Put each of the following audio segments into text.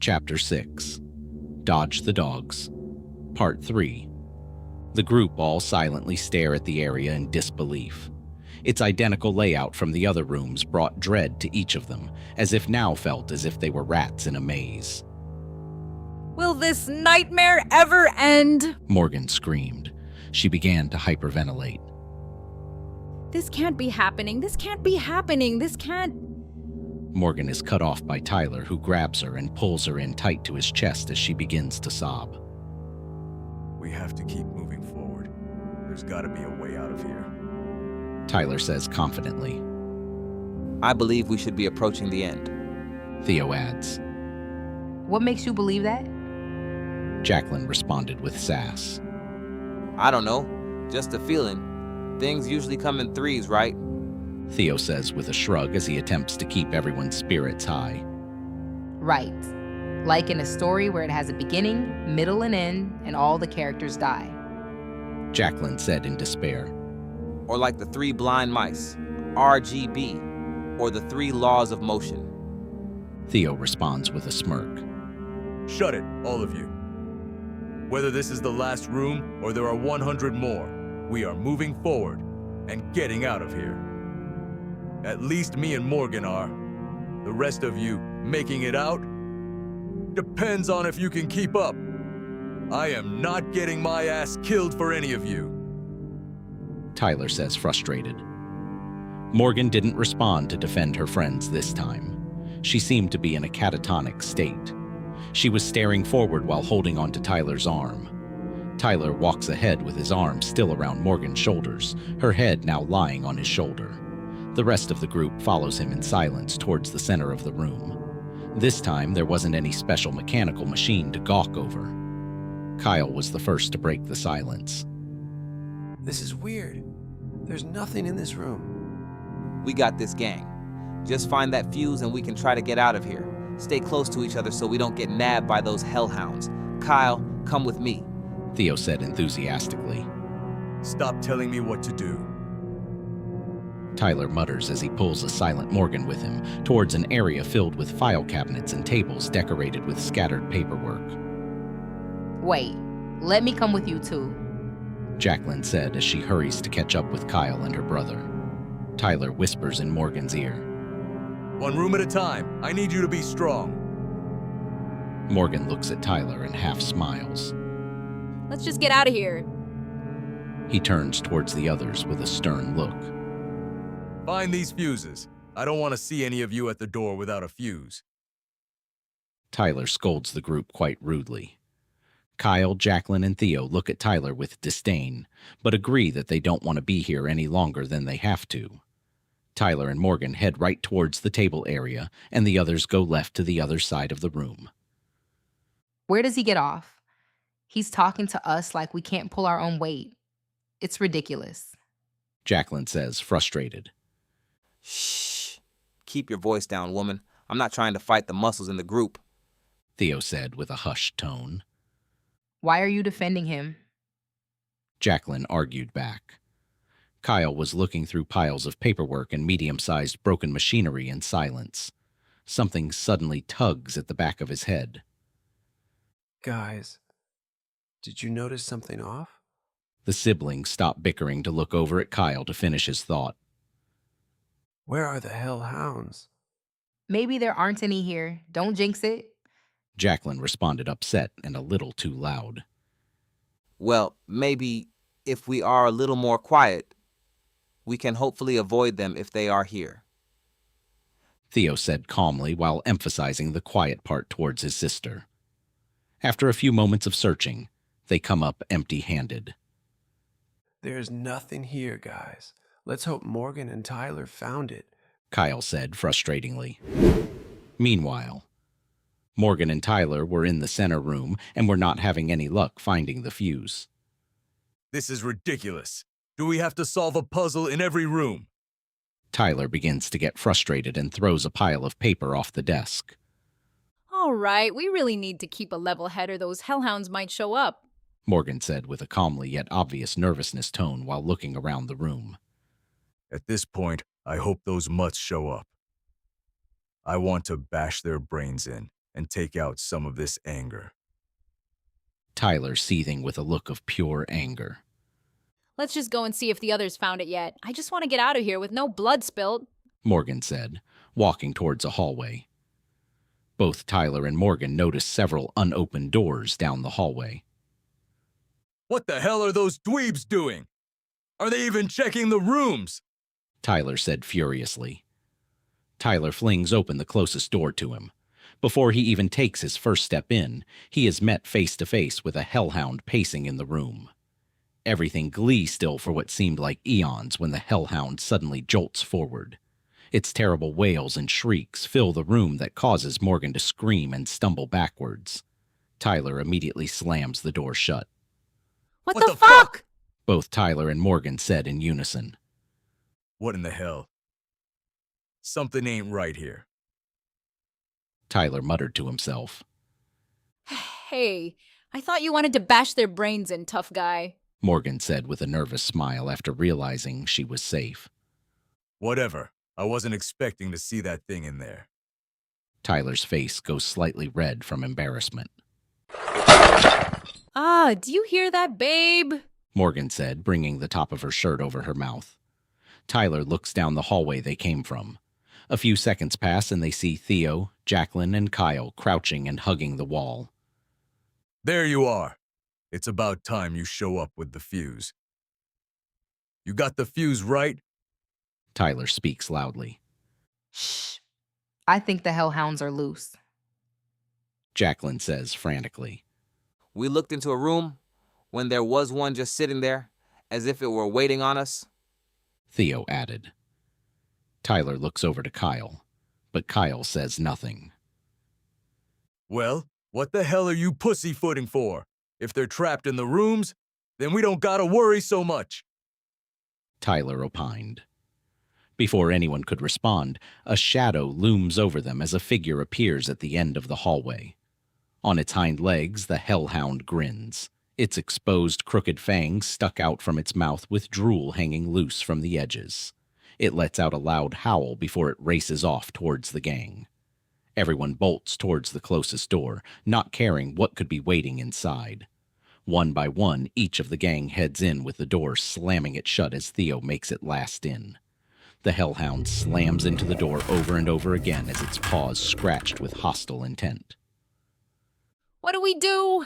Chapter 6 Dodge the Dogs Part 3 The group all silently stare at the area in disbelief. Its identical layout from the other rooms brought dread to each of them, as if now felt as if they were rats in a maze. Will this nightmare ever end? Morgan screamed. She began to hyperventilate. This can't be happening. This can't be happening. This can't... Morgan is cut off by Tyler, who grabs her and pulls her in tight to his chest as she begins to sob. We have to keep moving forward. There's got to be a way out of here. Tyler says confidently. I believe we should be approaching the end. Theo adds. What makes you believe that? Jacqueline responded with sass. I don't know, just a feeling. Things usually come in threes, right? Theo says with a shrug as he attempts to keep everyone's spirits high. Right. Like in a story where it has a beginning, middle, and end, and all the characters die. Jacqueline said in despair. Or like the three blind mice, RGB, or the three laws of motion. Theo responds with a smirk. Shut it, all of you. Whether this is the last room or there are 100 more, we are moving forward and getting out of here. At least me and Morgan are. The rest of you making it out depends on if you can keep up. I am not getting my ass killed for any of you. Tyler says frustrated. Morgan didn't respond to defend her friends this time. She seemed to be in a catatonic state. She was staring forward while holding onto Tyler's arm. Tyler walks ahead with his arm still around Morgan's shoulders, her head now lying on his shoulder. The rest of the group follows him in silence towards the center of the room. This time, there wasn't any special mechanical machine to gawk over. Kyle was the first to break the silence. This is weird. There's nothing in this room. We got this, gang. Just find that fuse and we can try to get out of here. Stay close to each other so we don't get nabbed by those hellhounds. Kyle, come with me. Theo said enthusiastically. Stop telling me what to do. Tyler mutters as he pulls a silent Morgan with him towards an area filled with file cabinets and tables decorated with scattered paperwork. Wait, let me come with you too. Jacqueline said as she hurries to catch up with Kyle and her brother. Tyler whispers in Morgan's ear. One room at a time. I need you to be strong. Morgan looks at Tyler and half smiles. Let's just get out of here. He turns towards the others with a stern look. Find these fuses. I don't want to see any of you at the door without a fuse. Tyler scolds the group quite rudely. Kyle, Jacqueline, and Theo look at Tyler with disdain, but agree that they don't want to be here any longer than they have to. Tyler and Morgan head right towards the table area, and the others go left to the other side of the room. Where does he get off? He's talking to us like we can't pull our own weight. It's ridiculous. Jacqueline says, frustrated. Shh. Keep your voice down, woman. I'm not trying to fight the muscles in the group. Theo said with a hushed tone. Why are you defending him? Jacqueline argued back. Kyle was looking through piles of paperwork and medium-sized broken machinery in silence. Something suddenly tugs at the back of his head. Guys, did you notice something off? The siblings stop bickering to look over at Kyle to finish his thought. Where are the hellhounds? Maybe there aren't any here. Don't jinx it. Jacqueline responded upset and a little too loud. Well, maybe if we are a little more quiet, we can hopefully avoid them if they are here. Theo said calmly while emphasizing the quiet part towards his sister. After a few moments of searching, they come up empty-handed. There's nothing here, guys. Let's hope Morgan and Tyler found it, Kyle said frustratingly. Meanwhile, Morgan and Tyler were in the center room and were not having any luck finding the fuse. This is ridiculous. Do we have to solve a puzzle in every room? Tyler begins to get frustrated and throws a pile of paper off the desk. All right, we really need to keep a level head or those hellhounds might show up. Morgan said with a calmly yet obvious nervousness tone while looking around the room. At this point, I hope those mutts show up. I want to bash their brains in. and take out some of this anger. Tyler seething with a look of pure anger. Let's just go and see if the others found it yet. I just want to get out of here with no blood spilt. Morgan said, walking towards a hallway. Both Tyler and Morgan noticed several unopened doors down the hallway. What the hell are those dweebs doing? Are they even checking the rooms? Tyler said furiously. Tyler flings open the closest door to him. Before he even takes his first step in, he is met face to face with a hellhound pacing in the room. Everything glee still for what seemed like eons when the hellhound suddenly jolts forward. Its terrible wails and shrieks fill the room that causes Morgan to scream and stumble backwards. Tyler immediately slams the door shut. What the fuck? Both Tyler and Morgan said in unison. What in the hell? Something ain't right here. Tyler muttered to himself. Hey, I thought you wanted to bash their brains in, tough guy. Morgan said with a nervous smile after realizing she was safe. Whatever. I wasn't expecting to see that thing in there. Tyler's face goes slightly red from embarrassment. Ah, do you hear that, babe? Morgan said, bringing the top of her shirt over her mouth. Tyler looks down the hallway they came from. A few seconds pass and they see Theo, Jacqueline, and Kyle crouching and hugging the wall. There you are. It's about time you show up with the fuse. You got the fuse right? Tyler speaks loudly. Shh. I think the hellhounds are loose. Jacqueline says frantically. We looked into a room when there was one just sitting there, as if it were waiting on us. Theo added. Tyler looks over to Kyle, but Kyle says nothing. Well, what the hell are you pussyfooting for? If they're trapped in the rooms, then we don't gotta worry so much. Tyler opined. Before anyone could respond, a shadow looms over them as a figure appears at the end of the hallway. On its hind legs, the hellhound grins, its exposed crooked fangs stuck out from its mouth with drool hanging loose from the edges. It lets out a loud howl before it races off towards the gang. Everyone bolts towards the closest door, not caring what could be waiting inside. One by one, each of the gang heads in with the door slamming it shut as Theo makes it last in. The hellhound slams into the door over and over again as its paws scratched with hostile intent. What do we do?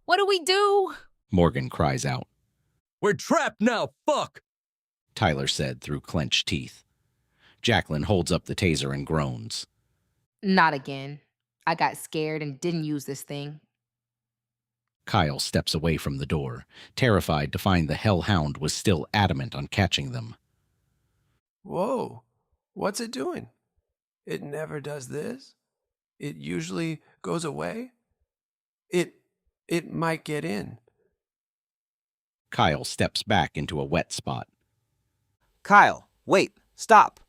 What do we do? Morgan cries out. We're trapped now, fuck! Tyler said through clenched teeth. Jacqueline holds up the taser and groans. Not again. I got scared and didn't use this thing. Kyle steps away from the door, terrified to find the hellhound was still adamant on catching them. Whoa, what's it doing? It never does this. It usually goes away. It might get in. Kyle steps back into a wet spot. Kyle, wait, stop.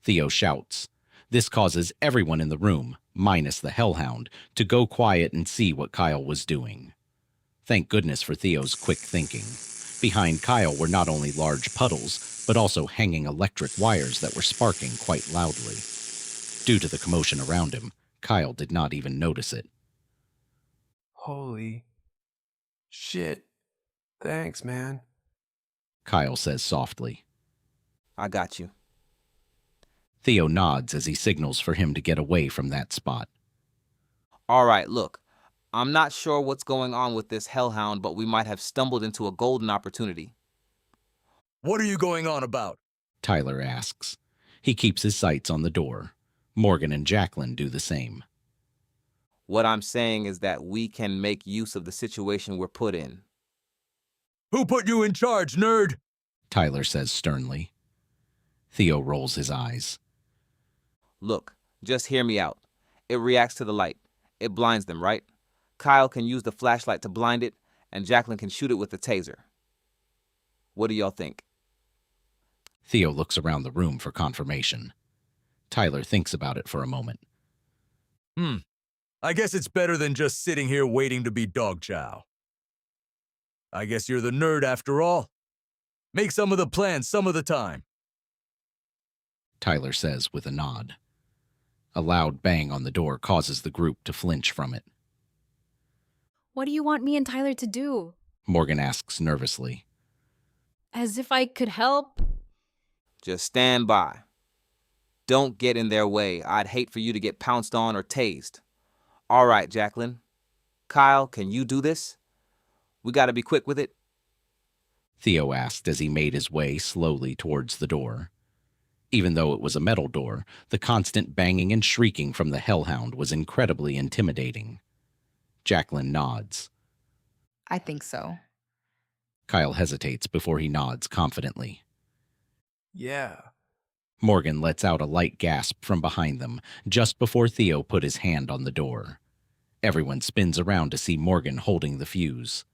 Theo shouts. This causes everyone in the room, minus the hellhound, to go quiet and see what Kyle was doing. Thank goodness for Theo's quick thinking. Behind Kyle were not only large puddles, but also hanging electric wires that were sparking quite loudly. Due to the commotion around him, Kyle did not even notice it. Holy shit. Thanks, man. Kyle says softly. I got you. Theo nods as he signals for him to get away from that spot. All right, look. I'm not sure what's going on with this hellhound, but we might have stumbled into a golden opportunity. What are you going on about? Tyler asks. He keeps his sights on the door. Morgan and Jacqueline do the same. What I'm saying is that we can make use of the situation we're put in. Who put you in charge, nerd? Tyler says sternly. Theo rolls his eyes. Look, just hear me out. It reacts to the light. It blinds them, right? Kyle can use the flashlight to blind it, and Jacqueline can shoot it with the taser. What do y'all think? Theo looks around the room for confirmation. Tyler thinks about it for a moment. I guess it's better than just sitting here waiting to be dog chow. I guess you're the nerd after all. Make some of the plans some of the time. Tyler says with a nod. A loud bang on the door causes the group to flinch from it. What do you want me and Tyler to do? Morgan asks nervously. As if I could help? Just stand by. Don't get in their way. I'd hate for you to get pounced on or tased. All right, Jacqueline. Kyle, can you do this? We gotta be quick with it. Theo asked as he made his way slowly towards the door. Even though it was a metal door, the constant banging and shrieking from the hellhound was incredibly intimidating. Jacqueline nods. I think so. Kyle hesitates before he nods confidently. Yeah. Morgan lets out a light gasp from behind them just before Theo put his hand on the door. Everyone spins around to see Morgan holding the fuse.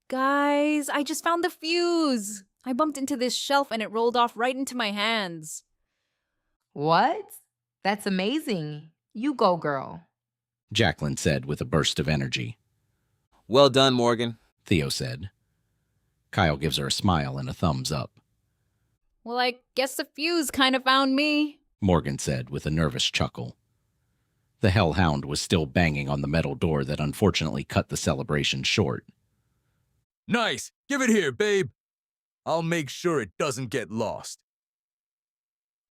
Guys, I just found the fuse. I bumped into this shelf and it rolled off right into my hands. What? That's amazing. You go, girl. Jacqueline said with a burst of energy. Well done, Morgan. Theo said. Kyle gives her a smile and a thumbs up. Well, I guess the fuse kind of found me. Morgan said with a nervous chuckle. The hellhound was still banging on the metal door that unfortunately cut the celebration short. Nice! Give it here, babe! I'll make sure it doesn't get lost.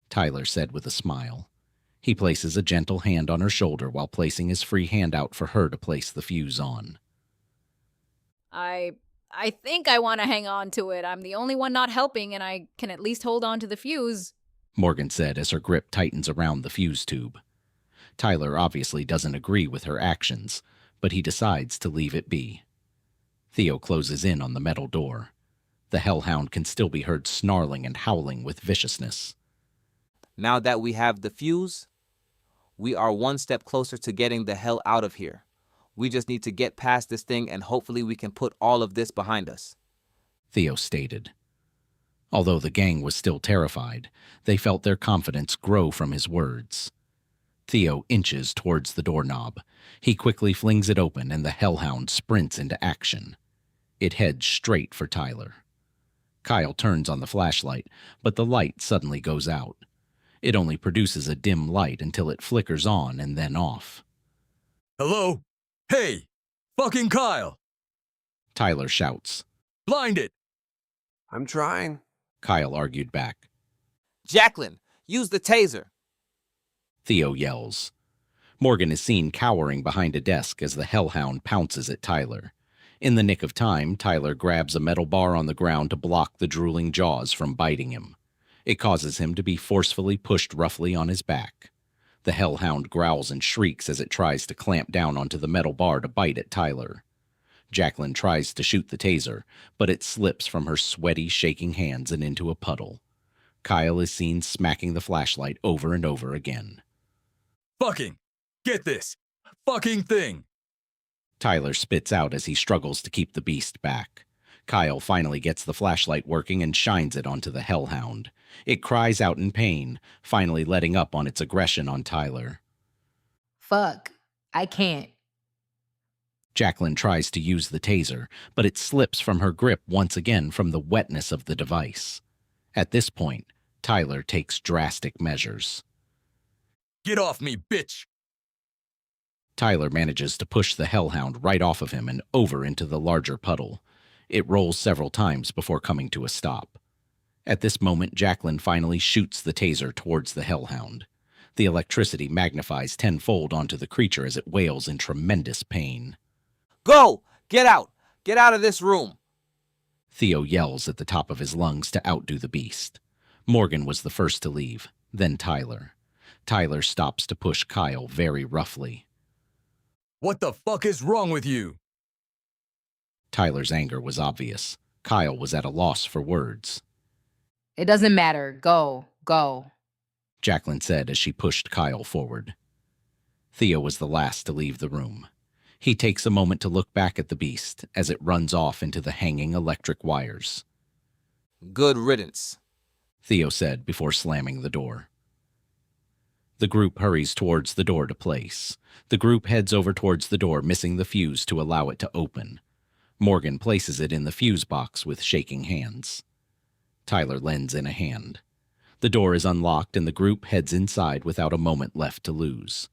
Tyler said with a smile. He places a gentle hand on her shoulder while placing his free hand out for her to place the fuse on. I think I want to hang on to it. I'm the only one not helping, and I can at least hold on to the fuse. Morgan said as her grip tightens around the fuse tube. Tyler obviously doesn't agree with her actions, but he decides to leave it be. Theo closes in on the metal door. The hellhound can still be heard snarling and howling with viciousness. Now that we have the fuse, we are one step closer to getting the hell out of here. We just need to get past this thing and hopefully we can put all of this behind us. Theo stated. Although the gang was still terrified, they felt their confidence grow from his words. Theo inches towards the doorknob. He quickly flings it open and the hellhound sprints into action. It heads straight for Tyler. Kyle turns on the flashlight, but the light suddenly goes out. It only produces a dim light until it flickers on and then off. Hello? Hey! Fucking Kyle! Tyler shouts. Blind it! I'm trying. Kyle argued back. Jacqueline, use the taser. Theo yells. Morgan is seen cowering behind a desk as the hellhound pounces at Tyler. In the nick of time, Tyler grabs a metal bar on the ground to block the drooling jaws from biting him. It causes him to be forcefully pushed roughly on his back. The hellhound growls and shrieks as it tries to clamp down onto the metal bar to bite at Tyler. Jacqueline tries to shoot the taser, but it slips from her sweaty, shaking hands and into a puddle. Kyle is seen smacking the flashlight over and over again. Fucking! Get this! Fucking thing! Tyler spits out as he struggles to keep the beast back. Kyle finally gets the flashlight working and shines it onto the hellhound. It cries out in pain, finally letting up on its aggression on Tyler. Fuck. I can't. Jacqueline tries to use the taser, but it slips from her grip once again from the wetness of the device. At this point, Tyler takes drastic measures. Get off me, bitch! Tyler manages to push the hellhound right off of him and over into the larger puddle. It rolls several times before coming to a stop. At this moment, Jacqueline finally shoots the taser towards the hellhound. The electricity magnifies tenfold onto the creature as it wails in tremendous pain. Go! Get out! Get out of this room! Theo yells at the top of his lungs to outdo the beast. Morgan was the first to leave, then Tyler. Tyler stops to push Kyle very roughly. What the fuck is wrong with you? Tyler's anger was obvious. Kyle was at a loss for words. It doesn't matter. Go. Go. Jacqueline said as she pushed Kyle forward. Theo was the last to leave the room. He takes a moment to look back at the beast as it runs off into the hanging electric wires. Good riddance, Theo said before slamming the door. The group hurries towards the door to place. The group heads over towards the door, missing the fuse to allow it to open. Morgan places it in the fuse box with shaking hands. Tyler lends in a hand. The door is unlocked and the group heads inside without a moment left to lose.